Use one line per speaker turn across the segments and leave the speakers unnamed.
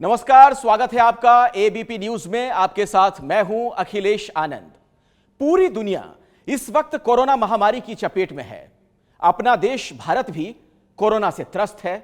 नमस्कार, स्वागत है आपका एबीपी न्यूज में। आपके साथ मैं हूं अखिलेश आनंद। पूरी दुनिया इस वक्त कोरोना महामारी की चपेट में है। अपना देश भारत भी कोरोना से त्रस्त है।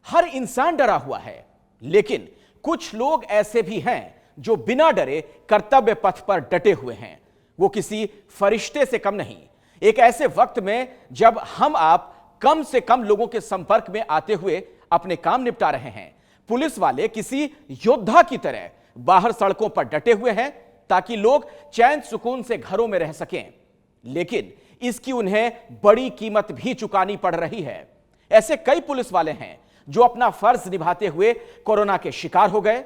हर इंसान डरा हुआ है, लेकिन कुछ लोग ऐसे भी हैं जो बिना डरे कर्तव्य पथ पर डटे हुए हैं। वो किसी फरिश्ते से कम नहीं। एक ऐसे वक्त में जब हम आप कम से कम लोगों के संपर्क में आते हुए अपने काम निपटा रहे हैं, पुलिस वाले किसी योद्धा की तरह बाहर सड़कों पर डटे हुए हैं ताकि लोग चैन सुकून से घरों में रह सकें। लेकिन इसकी उन्हें बड़ी कीमत भी चुकानी पड़ रही है। ऐसे कई पुलिस वाले हैं जो अपना फर्ज निभाते हुए कोरोना के शिकार हो गए।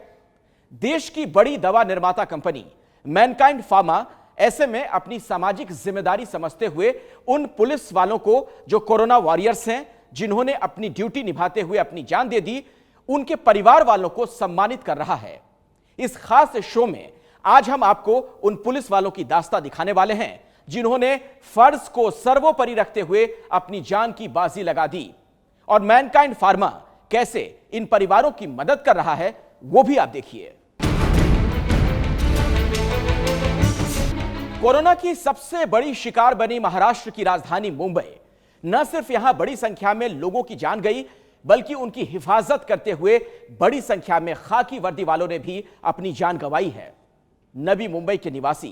देश की बड़ी दवा निर्माता कंपनी मैनकाइंड फार्मा ऐसे में अपनी सामाजिक जिम्मेदारी समझते हुए उन पुलिस वालों को जो कोरोना वॉरियर्स हैं, जिन्होंने अपनी ड्यूटी निभाते हुए अपनी जान दे दी, उनके परिवार वालों को सम्मानित कर रहा है। इस खास शो में आज हम आपको उन पुलिस वालों की दास्तां दिखाने वाले हैं जिन्होंने फर्ज को सर्वोपरि रखते हुए अपनी जान की बाजी लगा दी। और मैनकाइंड फार्मा कैसे इन परिवारों की मदद कर रहा है, वो भी आप देखिए। कोरोना की सबसे बड़ी शिकार बनी महाराष्ट्र की राजधानी मुंबई। न सिर्फ यहां बड़ी संख्या में लोगों की जान गई, बल्कि उनकी हिफाजत करते हुए बड़ी संख्या में खाकी वर्दी वालों ने भी अपनी जान गंवाई है। नवी मुंबई के निवासी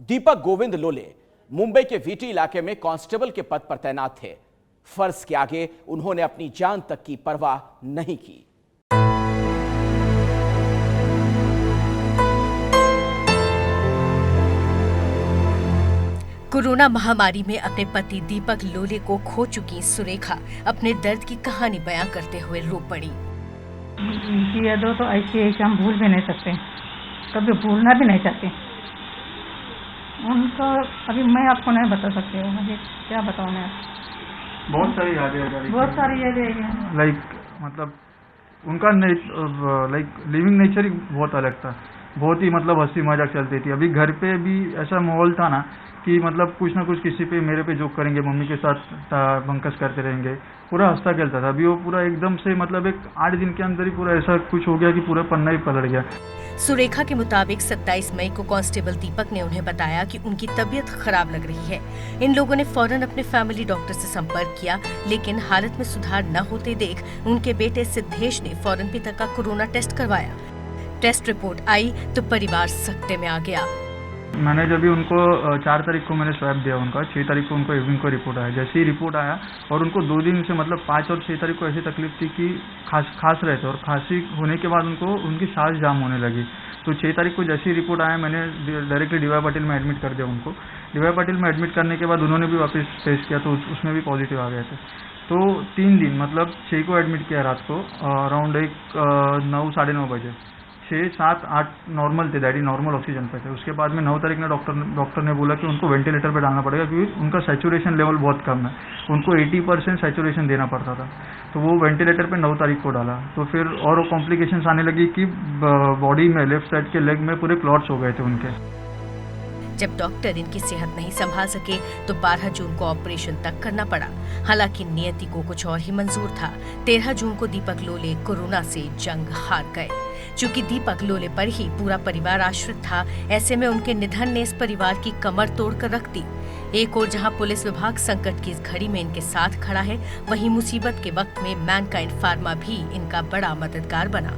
दीपक गोविंद लोले मुंबई के वीटी इलाके में कांस्टेबल के पद पर तैनात थे। फर्ज के आगे उन्होंने अपनी जान तक की परवाह नहीं की।
कोरोना महामारी में अपने पति दीपक लोले को खो चुकी सुरेखा अपने दर्द की कहानी बयां करते हुए रो पड़ी।
ये दो तो ऐसी है कि हम भूल भी नहीं सकते, कभी भूलना भी नहीं चाहते उनको। अभी मैं आपको नहीं बता सकती हूँ, मुझे क्या बताऊँ मैं।
बहुत सारी यादें,
बहुत सारी यादें हैं।
लाइक मतलब उनका लाइक लिविंग नेचर ही बहुत अलग था। बहुत ही मतलब हंसी मजाक चलती थी। अभी घर पे भी ऐसा माहौल था ना कि मतलब कुछ ना कुछ किसी पे मेरे पे जोक करेंगे, मम्मी के साथ बंकस करते रहेंगे, पूरा हंसता खेलता था। अभी वो पूरा एकदम से मतलब एक 8 दिन के अंदर ही पूरा ऐसा कुछ हो गया कि पूरा पन्ना ही पलट गया।
सुरेखा के मुताबिक 27 मई को कांस्टेबल दीपक ने उन्हें बताया कि उनकी तबीयत खराब लग रही है। इन लोगों ने फौरन अपने फैमिली डॉक्टर से संपर्क किया, लेकिन हालत में सुधार न होते देख उनके बेटे सिद्धेश ने फौरन पिता का कोरोना टेस्ट करवाया। टेस्ट रिपोर्ट आई तो परिवार सकते में आ गया।
मैंने जब भी उनको 4 तारीख को मैंने स्वैब दिया उनका, 6 तारीख को उनको इवनिंग को रिपोर्ट आया। जैसे ही रिपोर्ट आया और उनको 2 दिन से मतलब 5 और 6 तारीख को ऐसी तकलीफ थी कि खांस रहे थे और खांसी होने के बाद उनको उनकी सांस जाम होने लगी। तो 6 तारीख को जैसे ही रिपोर्ट आया, मैंने डायरेक्टली डीवाई पाटिल में एडमिट कर दिया उनको। डीवाई पाटिल में एडमिट करने के बाद उन्होंने भी वापस टेस्ट किया तो उसमें भी पॉजिटिव आ गए थे। तो 3 दिन मतलब 6 को एडमिट किया रात को, अराउंड 9 साढ़े 9 बजे। 6, 7, 8 नॉर्मल थे, डैडी नॉर्मल ऑक्सीजन पे थे। उसके बाद में 9 तारीख में डॉक्टर ने बोला कि उनको वेंटिलेटर पे डालना पड़ेगा क्योंकि उनका सैचुरेशन लेवल बहुत कम है। उनको 80% सैचुरेशन देना पड़ता था। तो वो वेंटिलेटर पे 9 तारीख को डाला। तो फिर और कॉम्प्लिकेशंस आने लगी कि बॉडी में लेफ्ट साइड के लेग में पूरे क्लॉट्स हो गए थे उनके।
जब डॉक्टर इनकी सेहत नहीं संभाल सके तो 12 जून को ऑपरेशन तक करना पड़ा। हालांकि नियति को कुछ और ही मंजूर था। 13 जून को दीपक लोले कोरोना से जंग हार गए। चूंकि दीपक लोले पर ही पूरा परिवार आश्रित था, ऐसे में उनके निधन ने इस परिवार की कमर तोड़ कर रख दी। एक और जहां पुलिस विभाग संकट की इस घड़ी में इनके साथ खड़ा है, वहीं मुसीबत के वक्त में मैनकाइंड फार्मा भी इनका बड़ा मददगार बना।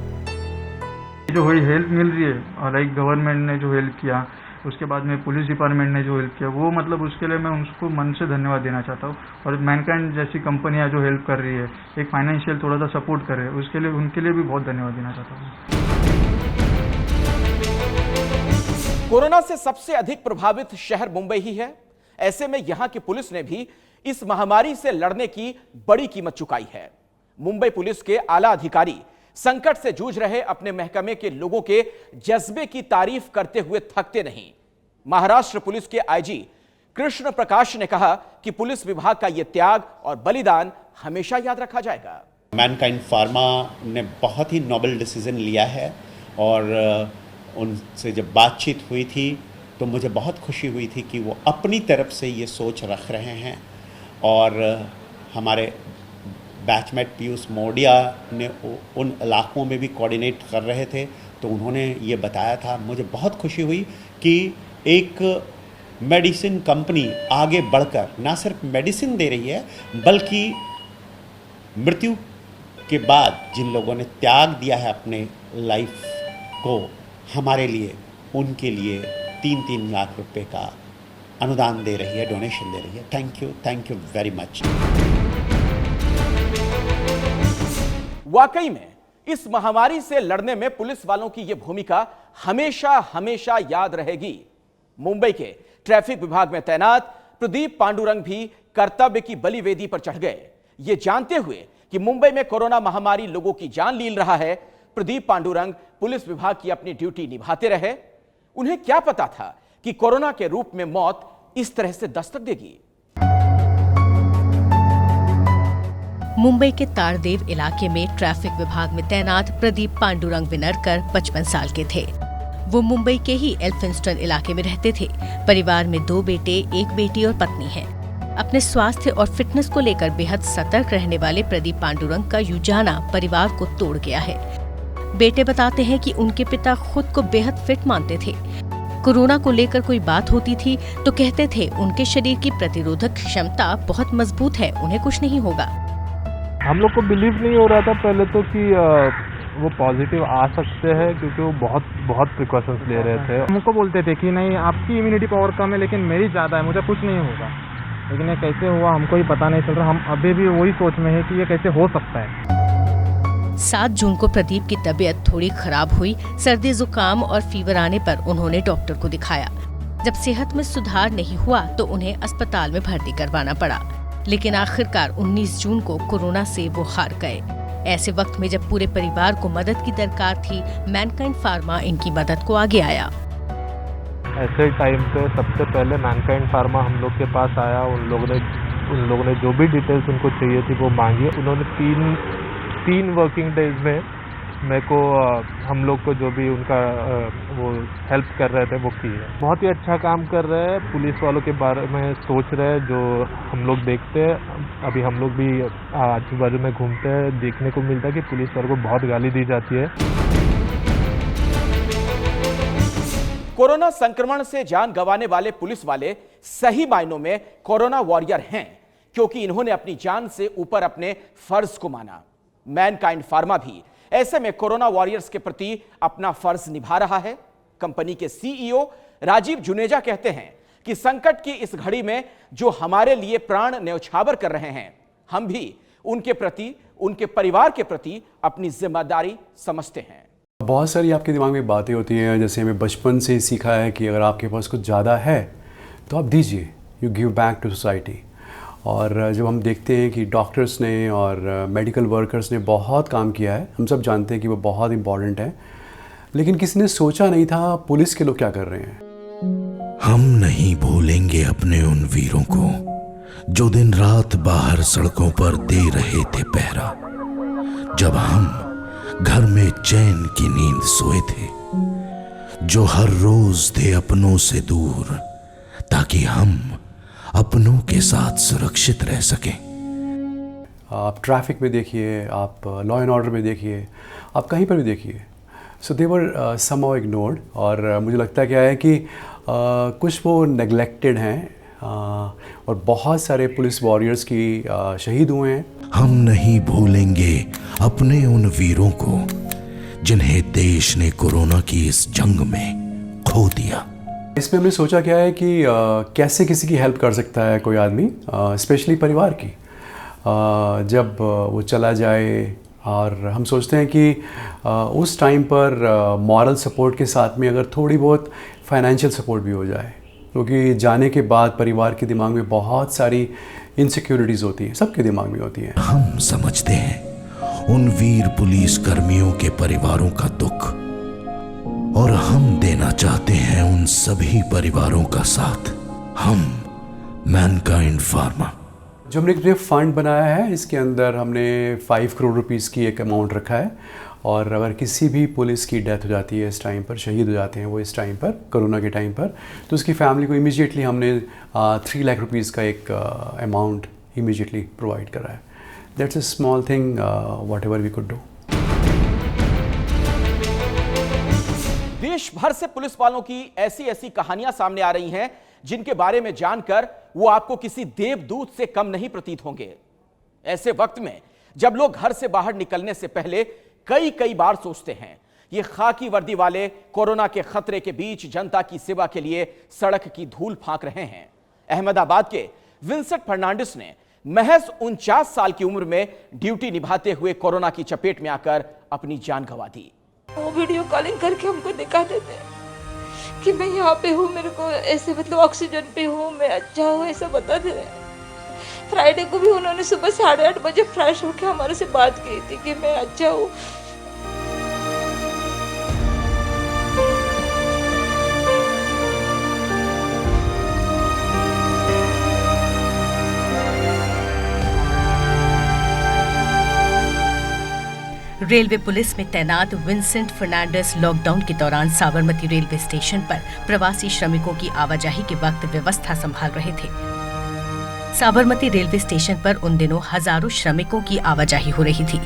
जो हेल्प मिल रही है, लाइक गवर्नमेंट ने जो हेल्प किया, उसके बाद में पुलिस डिपार्टमेंट ने जो हेल्प किया, वो मतलब उसके लिए मैं उसको मन से धन्यवाद देना चाहता हूँ। और मैनकाइंड जैसी कंपनियां जो हेल्प कर रही है, एक फाइनेंशियल थोड़ा सा सपोर्ट कर रहे हैं, उसके लिए उनके लिए भी बहुत धन्यवाद देना चाहता हूँ।
कोरोना से सबसे अधिक प्रभावित शहर मुंबई ही है। ऐसे में यहां की पुलिस ने भी इस महामारी से लड़ने की बड़ी कीमत चुकाई है। मुंबई पुलिस के आला अधिकारी संकट से जूझ रहे अपने महकमे के लोगों के जज्बे की तारीफ करते हुए थकते नहीं। महाराष्ट्र पुलिस के आईजी कृष्ण प्रकाश ने कहा कि पुलिस विभाग का यह त्याग और बलिदान हमेशा याद रखा जाएगा।
मैनकाइंड फार्मा ने बहुत ही नोबल डिसीजन लिया है और उनसे जब बातचीत हुई थी तो मुझे बहुत खुशी हुई थी कि वो अपनी तरफ से ये सोच रख रहे हैं और हमारे बैचमेट पीयूष मोडिया ने उन इलाकों में भी कोऑर्डिनेट कर रहे थे, तो उन्होंने ये बताया था। मुझे बहुत खुशी हुई कि एक मेडिसिन कंपनी आगे बढ़कर ना सिर्फ मेडिसिन दे रही है, बल्कि मृत्यु के बाद जिन लोगों ने त्याग दिया है अपने लाइफ को हमारे लिए, उनके लिए 3-3 लाख रुपए का अनुदान दे रही है, डोनेशन दे रही है। Thank you very much.
वाकई में इस महामारी से लड़ने में पुलिस वालों की यह भूमिका हमेशा हमेशा याद रहेगी। मुंबई के ट्रैफिक विभाग में तैनात प्रदीप पांडुरंग भी कर्तव्य की बलिवेदी पर चढ़ गए। ये जानते हुए कि मुंबई में कोरोना महामारी लोगों की जान लील रहा है, प्रदीप पांडुरंग पुलिस विभाग की अपनी ड्यूटी निभाते रहे। उन्हें क्या पता था कि कोरोना के रूप में मौत इस तरह से दस्तक देगी।
मुंबई के तारदेव इलाके में ट्रैफिक विभाग में तैनात प्रदीप पांडुरंग विनरकर 55 साल के थे। वो मुंबई के ही एल्फिंस्टन इलाके में रहते थे। परिवार में 2 बेटे, 1 बेटी और पत्नी है। अपने स्वास्थ्य और फिटनेस को लेकर बेहद सतर्क रहने वाले प्रदीप पांडुरंग का यूं जाना परिवार को तोड़ गया है। बेटे बताते हैं कि उनके पिता खुद को बेहद फिट मानते थे। कोरोना को लेकर कोई बात होती थी तो कहते थे उनके शरीर की प्रतिरोधक क्षमता बहुत मजबूत है, उन्हें कुछ नहीं होगा।
हम लोग को बिलीव नहीं हो रहा था पहले तो कि वो पॉजिटिव आ सकते हैं, क्योंकि वो बहुत प्रिकॉशंस ले रहे थे। हमको बोलते थे कि नहीं आपकी इम्यूनिटी पावर कम है लेकिन मेरी ज़्यादा है, मुझे कुछ नहीं होगा। लेकिन ये कैसे हुआ हमको ही पता नहीं चल रहा। हम अभी भी वही सोच में है कि ये कैसे हो सकता है।
7 जून को प्रदीप की तबीयत थोड़ी खराब हुई। सर्दी जुकाम और फीवर आने पर उन्होंने डॉक्टर को दिखाया। जब सेहत में सुधार नहीं हुआ तो उन्हें अस्पताल में भर्ती करवाना पड़ा। लेकिन आखिरकार 19 जून को कोरोना से वो हार गए। ऐसे वक्त में जब पूरे परिवार को मदद की दरकार थी, मैनकाइंड फार्मा इनकी मदद को आगे आया।
ऐसे टाइम पे सबसे पहले मैनकाइंड फार्मा हम लोग के पास आया। उन लोगों ने जो भी डिटेल्स उनको चाहिए थी वो मांगी। उन्होंने 3 वर्किंग डेज में मेरे को हम लोग को जो भी उनका वो हेल्प कर रहे थे वो की है। बहुत ही अच्छा काम कर रहे हैं। पुलिस वालों के बारे में सोच रहे हैं जो हम लोग देखते हैं। अभी हम लोग भी आजू बाजू में घूमते हैं, देखने को मिलता है कि पुलिस वालों को बहुत गाली दी जाती है।
कोरोना संक्रमण से जान गंवाने वाले पुलिस वाले सही मायनों में कोरोना वॉरियर हैं, क्योंकि इन्होंने अपनी जान से ऊपर अपने फर्ज को माना। मैनकाइंड फार्मा भी ऐसे में कोरोना वॉरियर्स के प्रति अपना फर्ज निभा रहा है। कंपनी के सीईओ राजीव जुनेजा कहते हैं कि संकट की इस घड़ी में जो हमारे लिए प्राण न्यौछावर कर रहे हैं, हम भी उनके प्रति, उनके परिवार के प्रति अपनी जिम्मेदारी समझते हैं।
बहुत सारी आपके दिमाग में बातें होती हैं, जैसे हमें बचपन से सीखा है कि अगर आपके पास कुछ ज़्यादा है तो आप दीजिए, you give back to society. और जब हम देखते हैं कि डॉक्टर्स ने और मेडिकल वर्कर्स ने बहुत काम किया है, हम सब जानते हैं कि वो बहुत इम्पॉर्टेंट है, लेकिन किसी ने सोचा नहीं था पुलिस के लोग क्या कर रहे हैं।
हम नहीं भूलेंगे अपने उन वीरों को जो दिन रात बाहर सड़कों पर दे रहे थे पहरा, जब हम घर में चैन की नींद सोए थे, जो हर रोज थे अपनों से दूर ताकि हम अपनों के साथ सुरक्षित रह सकें।
आप ट्रैफिक में देखिए, आप लॉ एंड ऑर्डर में देखिए, आप कहीं पर भी देखिए, सो दे वर समहाउ इग्नोर्ड। और मुझे लगता क्या है कि कुछ वो नेग्लेक्टेड हैं और बहुत सारे पुलिस वॉरियर्स की शहीद हुए हैं।
हम नहीं भूलेंगे अपने उन वीरों को जिन्हें देश ने कोरोना की इस जंग में खो दिया।
इसमें हमने सोचा क्या है कि कैसे किसी की हेल्प कर सकता है कोई आदमी, स्पेशली परिवार की, जब वो चला जाए। और हम सोचते हैं कि उस टाइम पर मॉरल सपोर्ट के साथ में अगर थोड़ी बहुत फाइनेंशियल सपोर्ट भी हो जाए, क्योंकि जाने के बाद परिवार के दिमाग में बहुत सारी इनसिक्योरिटीज़ होती हैं, सबके दिमाग में होती हैं।
हम समझते हैं उन वीर पुलिस कर्मियों के परिवारों का दुख, और हम देना चाहते हैं उन सभी परिवारों का साथ। हम मैनकाइंड फार्मा,
जो हमने एक फंड बनाया है, इसके अंदर हमने 5 करोड़ रुपीस की एक अमाउंट रखा है। और अगर किसी भी पुलिस की डेथ हो जाती है इस टाइम पर, शहीद हो जाते हैं वो इस टाइम पर, कोरोना के टाइम पर, तो उसकी फैमिली को इमीडिएटली हमने 3 लाख रुपीस का एक अमाउंट इमीडिएटली प्रोवाइड करा है। That's a small thing whatever we could do.
देश भर से पुलिस वालों की ऐसी ऐसी कहानियां सामने आ रही हैं जिनके बारे में जानकर वो आपको किसी देवदूत से कम नहीं प्रतीत होंगे। ऐसे वक्त में जब लोग घर से बाहर निकलने से पहले कई बार सोचते हैं, ये खाकी वर्दी वाले कोरोना के खतरे के बीच जनता की सेवा के लिए सड़क की धूल फांक रहे हैं। अहमदाबाद के विंसेंट फर्नांडिस ने महज 49 साल की उम्र में ड्यूटी निभाते हुए कोरोना की चपेट में आकर अपनी जान गंवा दी।
वो वीडियो कॉलिंग करके हमको दिखा देते कि मैं यहाँ पे हूँ, मेरे को ऐसे मतलब ऑक्सीजन पे हूँ, मैं अच्छा हूँ, ऐसा बताते रहे। फ्राइडे को भी उन्होंने सुबह 8:30 बजे फ्रेश होकर हमारे से बात की थी कि मैं अच्छा हूँ।
रेलवे पुलिस में तैनात विंसेंट फर्नांडिस लॉकडाउन के दौरान साबरमती रेलवे स्टेशन पर प्रवासी श्रमिकों की आवाजाही के वक्त व्यवस्था संभाल रहे थे। साबरमती रेलवे स्टेशन पर उन दिनों हजारों श्रमिकों की आवाजाही हो रही थी।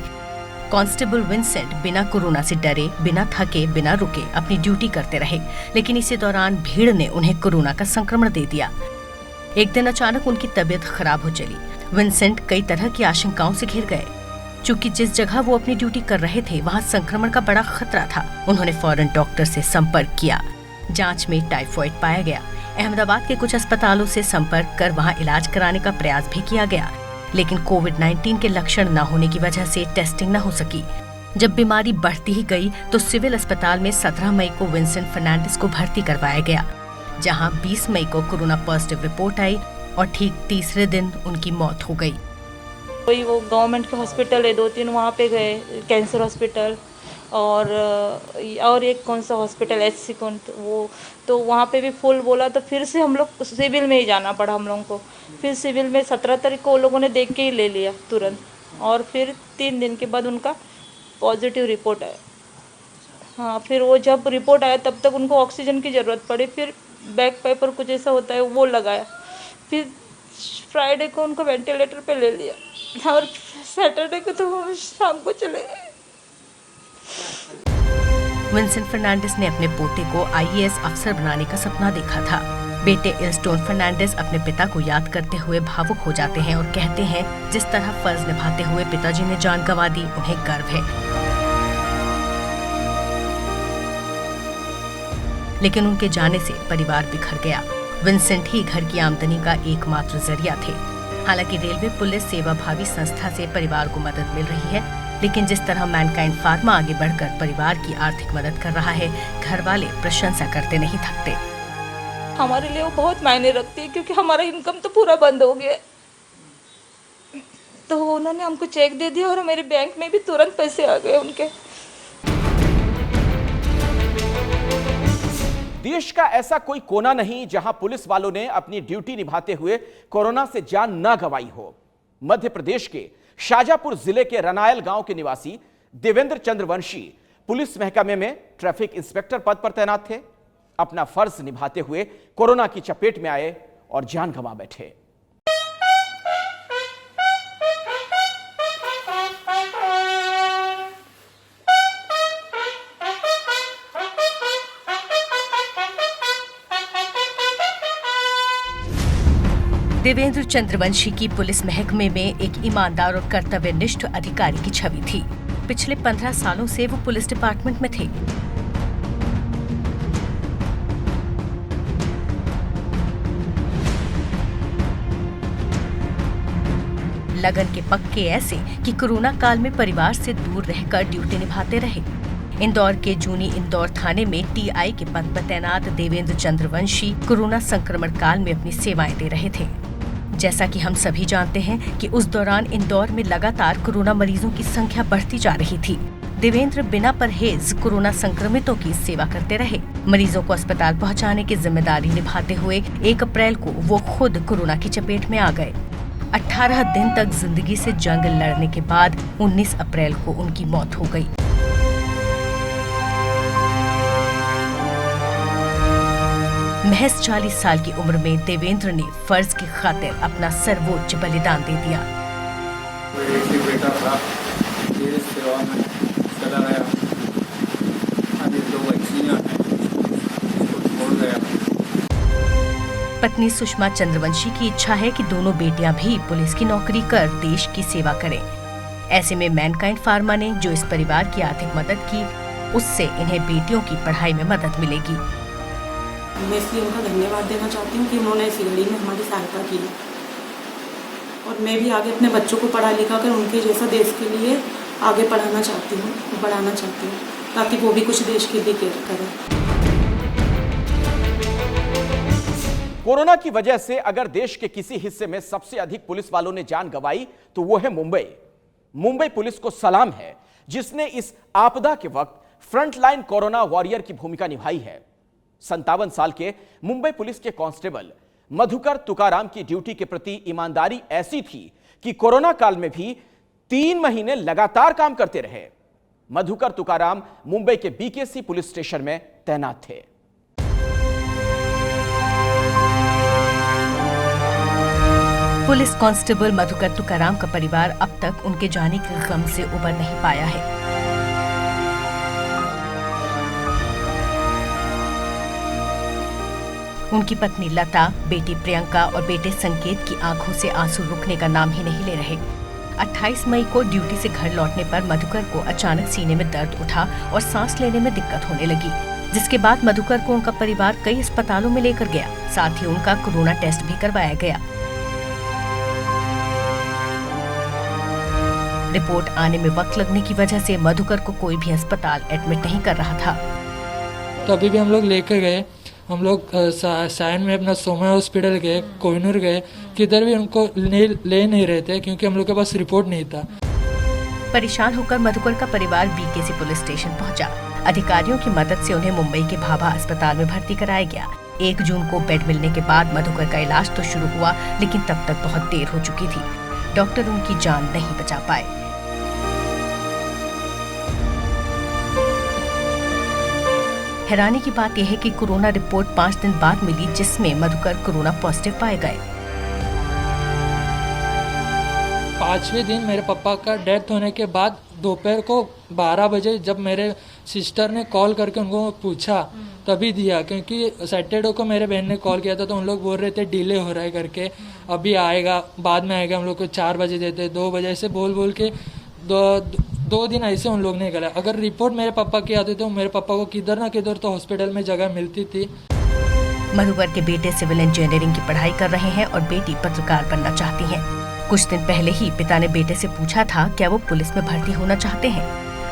कांस्टेबल विंसेंट बिना कोरोना से डरे, बिना थके, बिना रुके अपनी ड्यूटी करते रहे, लेकिन इसी दौरान भीड़ ने उन्हें कोरोना का संक्रमण दे दिया। एक दिन अचानक उनकी तबीयत खराब हो चली। विंसेंट कई तरह की आशंकाओं से घिर गए। चूंकि जिस जगह वो अपनी ड्यूटी कर रहे थे वहां संक्रमण का बड़ा खतरा था, उन्होंने फौरन डॉक्टर से संपर्क किया। जांच में टाइफॉइड पाया गया। अहमदाबाद के कुछ अस्पतालों से संपर्क कर वहां इलाज कराने का प्रयास भी किया गया, लेकिन कोविड-19 के लक्षण न होने की वजह से टेस्टिंग न हो सकी। जब बीमारी बढ़ती ही गई तो सिविल अस्पताल में 17 मई को विंसेंट फर्नांडिस को भर्ती करवाया गया, जहाँ 20 मई को कोरोना पॉजिटिव रिपोर्ट आई और ठीक तीसरे दिन उनकी मौत हो गई।
वही वो गवर्नमेंट के हॉस्पिटल है 2-3 वहाँ पे गए, कैंसर हॉस्पिटल और एक कौन सा हॉस्पिटल HC कौन, वो तो वहाँ पे भी फुल बोला, तो फिर से हम लोग सिविल में ही जाना पड़ा हम लोगों को। फिर सिविल में 17 तारीख को वो लोगों ने देख के ही ले लिया तुरंत, और फिर 3 दिन के बाद उनका पॉजिटिव रिपोर्ट आया। हाँ, फिर वो जब रिपोर्ट आया तब तक उनको ऑक्सीजन की ज़रूरत पड़ी, फिर बैक पेपर कुछ ऐसा होता है वो लगाया, फिर फ्राइडे को उनको वेंटिलेटर पे ले लिया और सैटरडे को तो वो शाम को चले गए।
विंसेंट फर्नांडिस ने अपने पोते को IAS अफसर बनाने का सपना देखा था। बेटे इल्स्टोन फर्नांडिस अपने पिता को याद करते हुए भावुक हो जाते हैं और कहते हैं, जिस तरह फर्ज निभाते हुए पिताजी ने जान गंवा दी, उन्हें गर्व है। लेकिन उनके जाने से परिवार बिखर गया। विंसेंट ही घर की आमदनी का एकमात्र जरिया थे। हालांकि रेलवे पुलिस सेवाभावी संस्था से परिवार को मदद मिल रही है, लेकिन जिस तरह मैनकाइंड फार्मा आगे बढ़कर परिवार की आर्थिक मदद कर रहा है, घर वाले प्रशंसा करते नहीं थकते।
हमारे लिए वो बहुत मायने रखती है, क्योंकि हमारा इनकम तो पूरा बंद हो गया, तो उन्होंने हमको चेक दे दिया और मेरे बैंक में भी तुरंत पैसे आ गए उनके।
देश का ऐसा कोई कोना नहीं जहां पुलिस वालों ने अपनी ड्यूटी निभाते हुए कोरोना से जान न गंवाई हो। मध्य प्रदेश के शाजापुर जिले के रनायल गांव के निवासी देवेंद्र चंद्रवंशी पुलिस महकमे में ट्रैफिक इंस्पेक्टर पद पर तैनात थे। अपना फर्ज निभाते हुए कोरोना की चपेट में आए और जान गंवा बैठे।
देवेंद्र चंद्रवंशी की पुलिस महकमे में एक ईमानदार और कर्तव्यनिष्ठ अधिकारी की छवि थी। पिछले 15 सालों से वो पुलिस डिपार्टमेंट में थे। लगन के पक्के ऐसे कि कोरोना काल में परिवार से दूर रहकर ड्यूटी निभाते रहे। इंदौर के जूनी इंदौर थाने में TI के पद पर तैनात देवेंद्र चंद्रवंशी कोरोना संक्रमण काल में अपनी सेवाएं दे रहे थे। जैसा कि हम सभी जानते हैं कि उस दौरान इंदौर में लगातार कोरोना मरीजों की संख्या बढ़ती जा रही थी। देवेंद्र बिना परहेज कोरोना संक्रमितों की सेवा करते रहे। मरीजों को अस्पताल पहुंचाने की जिम्मेदारी निभाते हुए 1 अप्रैल को वो खुद कोरोना की चपेट में आ गए। 18 दिन तक जिंदगी से जंग लड़ने के बाद 19 अप्रैल को उनकी मौत हो गई। महज 40 साल की उम्र में देवेंद्र ने फर्ज की खातिर अपना सर्वोच्च बलिदान दे दिया।
एक ही बेटा था, देश सेवा में चला गया। अभी 2 बच्चियाँ हैं, उसको छोड़ गया।
पत्नी सुषमा चंद्रवंशी की इच्छा है कि दोनों बेटियां भी पुलिस की नौकरी कर देश की सेवा करें। ऐसे में मैनकाइंड फार्मा ने जो इस परिवार की आर्थिक मदद की, उससे इन्हें बेटियों की पढ़ाई में मदद मिलेगी।
मैं इसलिए उनका धन्यवाद देना चाहती हूँ कि उन्होंने इस घड़ी में हमारी सहायता की, और मैं भी आगे अपने बच्चों को पढ़ा लिखा कर उनके जैसा देश के लिए आगे बढ़ाना चाहती हूँ, ताकि वो भी कुछ देश के लिए करें।
कोरोना की वजह से अगर देश के किसी हिस्से में सबसे अधिक पुलिस वालों ने जान गंवाई तो वो है मुंबई। मुंबई पुलिस को सलाम है, जिसने इस आपदा के वक्त फ्रंटलाइन कोरोना वॉरियर की भूमिका निभाई है। 57 साल के मुंबई पुलिस के कांस्टेबल मधुकर तुकाराम की ड्यूटी के प्रति ईमानदारी ऐसी थी कि कोरोना काल में भी 3 महीने लगातार काम करते रहे। मधुकर तुकाराम मुंबई के बीकेसी पुलिस स्टेशन में तैनात थे।
पुलिस कांस्टेबल मधुकर तुकाराम का परिवार अब तक उनके जाने के गम से उबर नहीं पाया है। उनकी पत्नी लता, बेटी प्रियंका और बेटे संकेत की आंखों से आंसू रुकने का नाम ही नहीं ले रहे। 28 मई को ड्यूटी से घर लौटने पर मधुकर को अचानक सीने में दर्द उठा और सांस लेने में दिक्कत होने लगी, जिसके बाद मधुकर को उनका परिवार कई अस्पतालों में लेकर गया। साथ ही उनका कोरोना टेस्ट भी करवाया गया। रिपोर्ट आने में वक्त लगने की वजह से मधुकर को कोई भी अस्पताल एडमिट नहीं कर रहा था।
तो अभी भी हम लोग लेकर गए, हम लोग सायन में अपना सोमा हॉस्पिटल गए, कोहिनूर गए, किधर भी उनको ले नहीं रहे थे क्योंकि हम लोग के पास रिपोर्ट नहीं था।
परेशान होकर मधुकर का परिवार बीकेसी पुलिस स्टेशन पहुंचा। अधिकारियों की मदद से उन्हें मुंबई के भाभा अस्पताल में भर्ती कराया गया। 1 जून को बेड मिलने के बाद मधुकर का इलाज तो शुरू हुआ, लेकिन तब तक बहुत देर हो चुकी थी। डॉक्टर उनकी जान नहीं बचा पाए। हैरानी की बात यह है कि कोरोना रिपोर्ट 5 दिन बाद मिली, जिसमें मधुकर कोरोना पॉजिटिव पाए गए।
5वें दिन मेरे पापा का डेथ होने के बाद दोपहर को 12 बजे जब मेरे सिस्टर ने कॉल करके उनको पूछा तभी दिया, क्योंकि सैटरडे को मेरे बहन ने कॉल किया था तो उन लोग बोल रहे थे डिले हो रहा है करके, अभी आएगा, बाद में आएगा। हम लोग को 4 बजे देते, 2 बजे से बोल के 2 दिन ऐसे उन लोग ने करा। अगर रिपोर्ट मेरे पापा की आती तो मेरे पापा को किधर ना किधर तो हॉस्पिटल में जगह मिलती थी।
मधुकर के बेटे सिविल इंजीनियरिंग की पढ़ाई कर रहे हैं और बेटी पत्रकार बनना चाहती हैं। कुछ दिन पहले ही पिता ने बेटे से पूछा था क्या वो पुलिस में भर्ती होना चाहते हैं।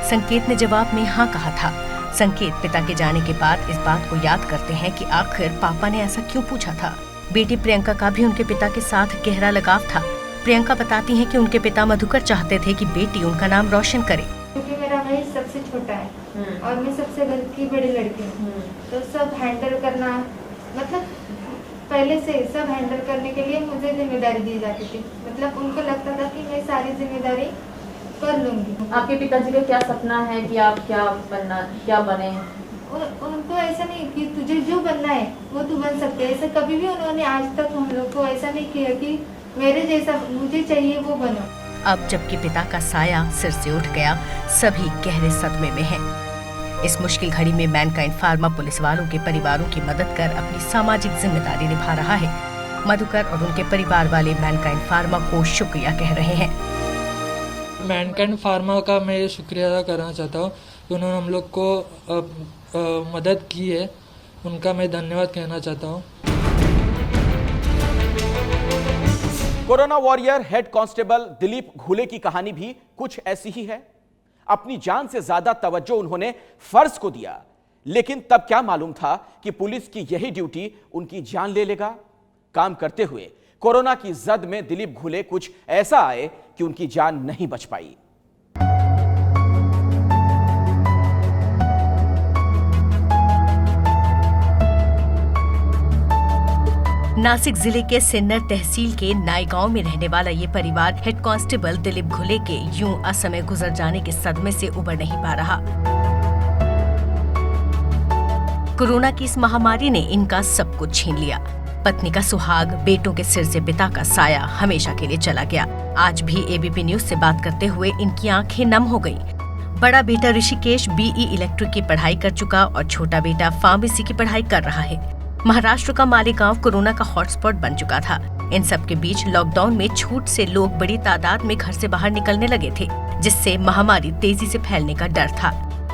संकेत ने जवाब में हाँ कहा था। संकेत पिता के जाने के बाद इस बात को याद करते हैं कि आखिर पापा ने ऐसा क्यों पूछा था। बेटी प्रियंका का भी उनके पिता के साथ गहरा लगाव था। प्रियंका बताती हैं कि उनके पिता मधुकर चाहते थे कि बेटी उनका नाम रोशन करे।
क्योंकि मेरा भाई सबसे छोटा है और मैं सबसे घर की बड़ी लड़की हूँ, तो सब हैंडल करना, मतलब पहले से सब हैंडल करने के लिए मुझे जिम्मेदारी दी जाती थी। मतलब उनको लगता था कि मैं सारी जिम्मेदारी कर लूँगी।
आपके पिताजी का क्या सपना है कि आप क्या बने?
उनको ऐसा नहीं कि तुझे जो बनना है वो तू बन सकते है। ऐसा कभी भी उन्होंने आज तक हम लोग को ऐसा नहीं किया कि मेरे जैसा मुझे चाहिए वो बनो।
अब जबकि पिता का साया सिर से उठ गया, सभी गहरे सदमे में हैं। इस मुश्किल घड़ी में मैनकाइंड फार्मा पुलिस वालों के परिवारों की मदद कर अपनी सामाजिक जिम्मेदारी निभा रहा है। मधुकर और उनके परिवार वाले मैनकाइंड फार्मा को शुक्रिया कह रहे हैं।
मैनकाइंड फार्मा का मैं शुक्रिया अदा करना चाहता हूँ, उन्होंने हम लोग को मदद की है, उनका मैं धन्यवाद कहना चाहता हूँ।
Corona warrior head constable Dilip घुले की कहानी भी कुछ ऐसी ही है। अपनी जान से ज्यादा तवज्जो उन्होंने फर्ज को दिया, लेकिन तब क्या मालूम था कि पुलिस की यही ड्यूटी उनकी जान ले लेगा। काम करते हुए कोरोना की जद में दिलीप घुले कुछ ऐसा आए कि उनकी जान नहीं बच पाई।
नासिक जिले के सिन्नर तहसील के नायगांव में रहने वाला ये परिवार हेड कांस्टेबल दिलीप घुले के यूं असमय गुजर जाने के सदमे से उबर नहीं पा रहा। कोरोना की इस महामारी ने इनका सब कुछ छीन लिया। पत्नी का सुहाग, बेटों के सिर से पिता का साया हमेशा के लिए चला गया। आज भी एबीपी न्यूज से बात करते हुए इनकी आंखें नम हो गईं। बड़ा बेटा ऋषिकेश बीई इलेक्ट्रिक की पढ़ाई कर चुका और छोटा बेटा फार्मेसी की पढ़ाई कर रहा है। महाराष्ट्र का मालेगांव कोरोना का हॉटस्पॉट बन चुका था। इन सब के बीच लॉकडाउन में छूट से लोग बड़ी तादाद में घर से बाहर निकलने लगे थे, जिससे महामारी तेजी से फैलने का डर था।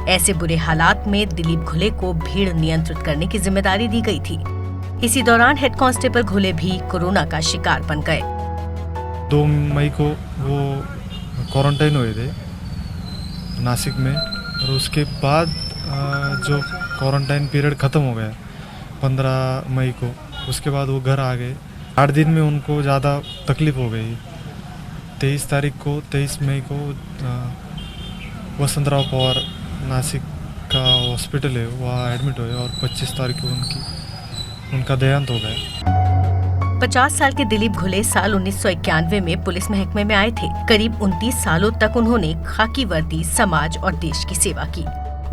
ऐसे बुरे हालात में दिलीप घुले को भीड़ नियंत्रित करने की जिम्मेदारी दी गई थी। इसी दौरान हेड कांस्टेबल घुले भी कोरोना का शिकार बन गए।
2 मई को वो क्वारंटाइन हुए थे नासिक में, और उसके बाद जो क्वारंटाइन पीरियड ख़त्म हो गया 15 मई को, उसके बाद वो घर आ गए। 8 दिन में उनको ज़्यादा तकलीफ हो गई। 23 मई को वसंतराव पवार नासिक का हॉस्पिटल है, वहाँ एडमिट हुए और 25 तारीख को उनका देहांत हो गया।
50 साल के दिलीप घुले साल 1991 में पुलिस महकमे में आए थे। करीब 29 सालों तक उन्होंने खाकी वर्दी, समाज और देश की सेवा की।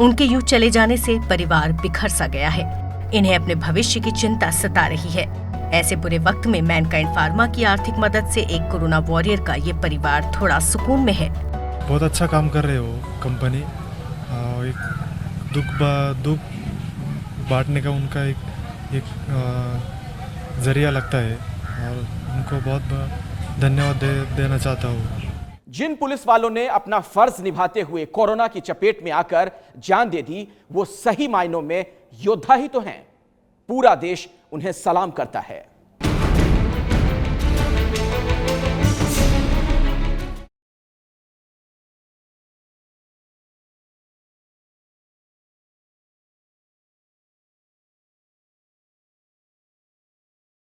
उनके यूं चले जाने से परिवार बिखर सा गया है। इन्हें अपने भविष्य की चिंता सता रही है। ऐसे बुरे वक्त में मैनकाइंड फार्मा की आर्थिक मदद से एक कोरोना वॉरियर का ये परिवार थोड़ा सुकून में है।
बहुत अच्छा काम कर रहे हो कंपनी। एक दुख बांटने का उनका एक जरिया लगता है, और उनको बहुत धन्यवाद देना चाहता हूँ।
जिन पुलिस वालों ने अपना फर्ज निभाते हुए कोरोना की चपेट में आकर जान दे दी, वो सही मायनों में योद्धा ही तो हैं। पूरा देश उन्हें सलाम करता है।